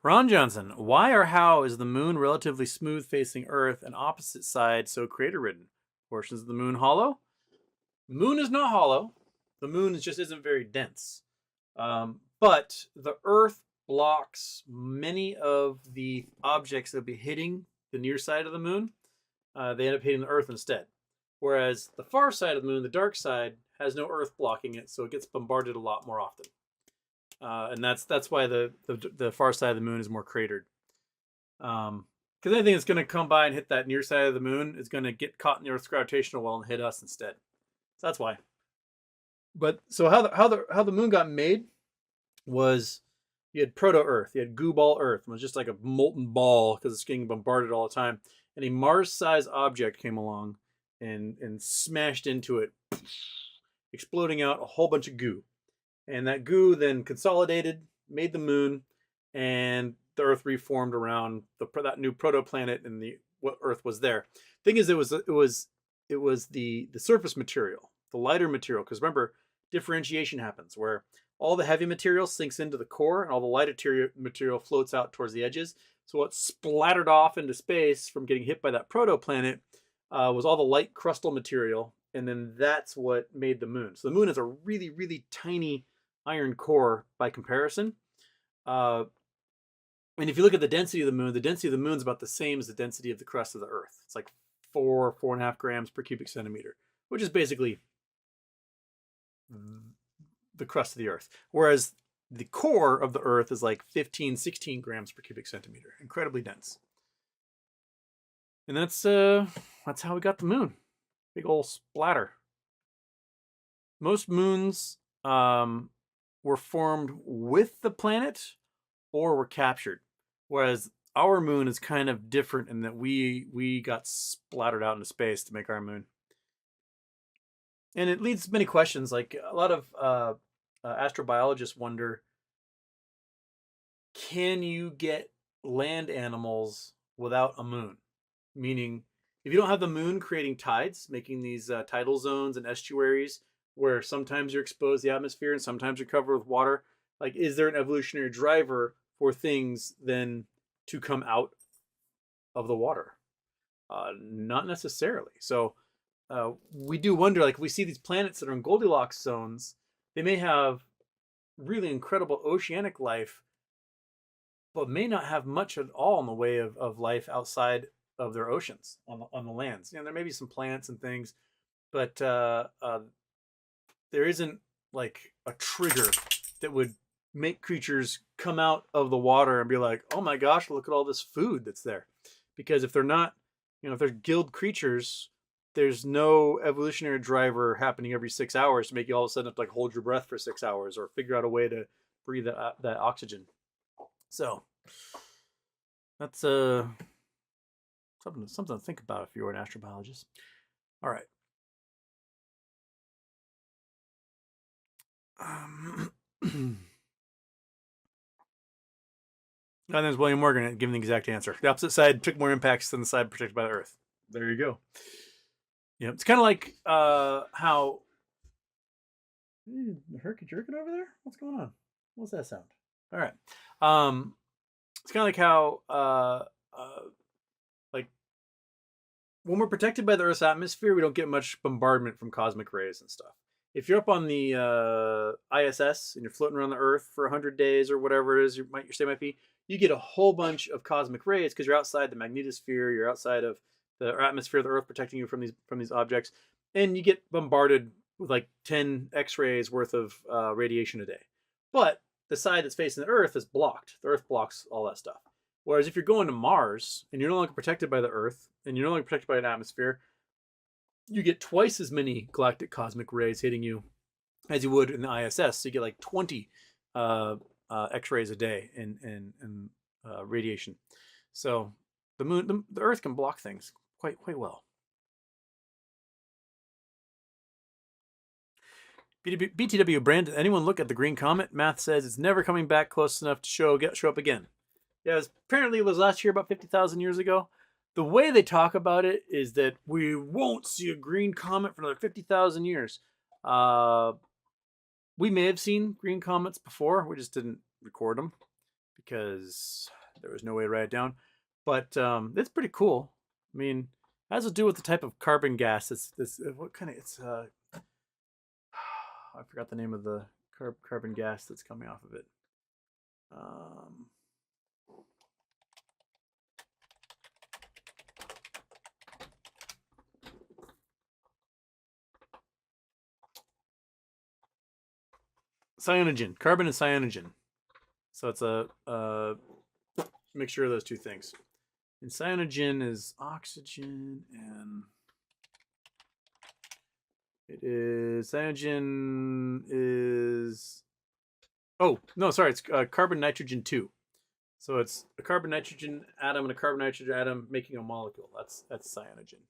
Ron Johnson, why or how is the moon relatively smooth facing Earth and opposite side so crater ridden? Portions of the moon hollow? The moon is not hollow. The moon just isn't very dense. But the Earth blocks many of the objects that would be hitting the near side of the moon. They end up hitting the Earth instead. Whereas the far side of the moon, the dark side, has no Earth blocking it, so it gets bombarded a lot more often. And that's why the far side of the moon is more cratered. Because anything that's going to come by and hit that near side of the moon is going to get caught in the Earth's gravitational well and hit us instead. So that's why. But so how the moon got made was you had proto Earth, you had goo ball Earth, it was just like a molten ball because it's getting bombarded all the time. And a Mars-sized object came along and smashed into it, exploding out a whole bunch of goo. And that goo then consolidated, made the moon, and the Earth reformed around that new protoplanet and what Earth was there. Thing is, it was the surface material, the lighter material. Because remember, differentiation happens where all the heavy material sinks into the core, and all the lighter material floats out towards the edges. So what splattered off into space from getting hit by that protoplanet was all the light crustal material, and then that's what made the moon. So the moon is a really, really tiny iron core by comparison. And if you look at the density of the moon is about the same as the density of the crust of the Earth. It's like 4.5 grams per cubic centimeter, which is basically the crust of the Earth. Whereas the core of the Earth is like 15, 16 grams per cubic centimeter. Incredibly dense. And that's how we got the moon. Big old splatter. Most moons were formed with the planet or were captured. Whereas our moon is kind of different in that we got splattered out into space to make our moon. And it leads to many questions. Like a lot of astrobiologists wonder, can you get land animals without a moon? Meaning, if you don't have the moon creating tides, making these tidal zones and estuaries where sometimes you're exposed to the atmosphere and sometimes you're covered with water, like, is there an evolutionary driver for things then to come out of the water? Not necessarily. So we do wonder, like, if we see these planets that are in Goldilocks zones, they may have really incredible oceanic life, but may not have much at all in the way of life outside of their oceans on the lands. There may be some plants and things, but there isn't like a trigger that would make creatures come out of the water and be like, oh my gosh, look at all this food that's there. Because if they're not, if they're gilled creatures, there's no evolutionary driver happening every 6 hours to make you all of a sudden have to like hold your breath for 6 hours or figure out a way to breathe that oxygen. So that's something to think about if you were an astrobiologist. All right. And there's William Morgan giving the exact answer. The opposite side took more impacts than the side protected by the Earth. There you go. It's kind of like how the herky jerking over there. What's going on? What's that sound? All right. It's kind of like how like when we're protected by the Earth's atmosphere, we don't get much bombardment from cosmic rays and stuff. If you're up on the ISS and you're floating around the Earth for 100 days or whatever it is your stay might be, you get a whole bunch of cosmic rays because you're outside the magnetosphere, you're outside of the atmosphere of the Earth protecting you from these objects, and you get bombarded with like 10 X-rays worth of radiation a day. But the side that's facing the Earth is blocked. The Earth blocks all that stuff. Whereas if you're going to Mars and you're no longer protected by the Earth and you're no longer protected by an atmosphere, you get twice as many galactic cosmic rays hitting you as you would in the ISS. So you get like 20 X-rays a day in radiation. So the Earth can block things quite well. BTW Brand, anyone look at the green comet? Math says it's never coming back close enough to show up again. Yeah, apparently it was last year, about 50,000 years ago. The way they talk about it is that we won't see a green comet for another 50,000 years. We may have seen green comets before. We just didn't record them because there was no way to write it down. But it's pretty cool. I mean, it has to do with the type of carbon gas. This what kind of it's I forgot the name of the carbon gas that's coming off of it. Cyanogen, carbon and cyanogen. So it's a mixture of those two things. And cyanogen is oxygen, and it is cyanogen is. Oh no, sorry, it's carbon nitrogen 2. So it's a carbon nitrogen atom and a carbon nitrogen atom making a molecule. That's cyanogen.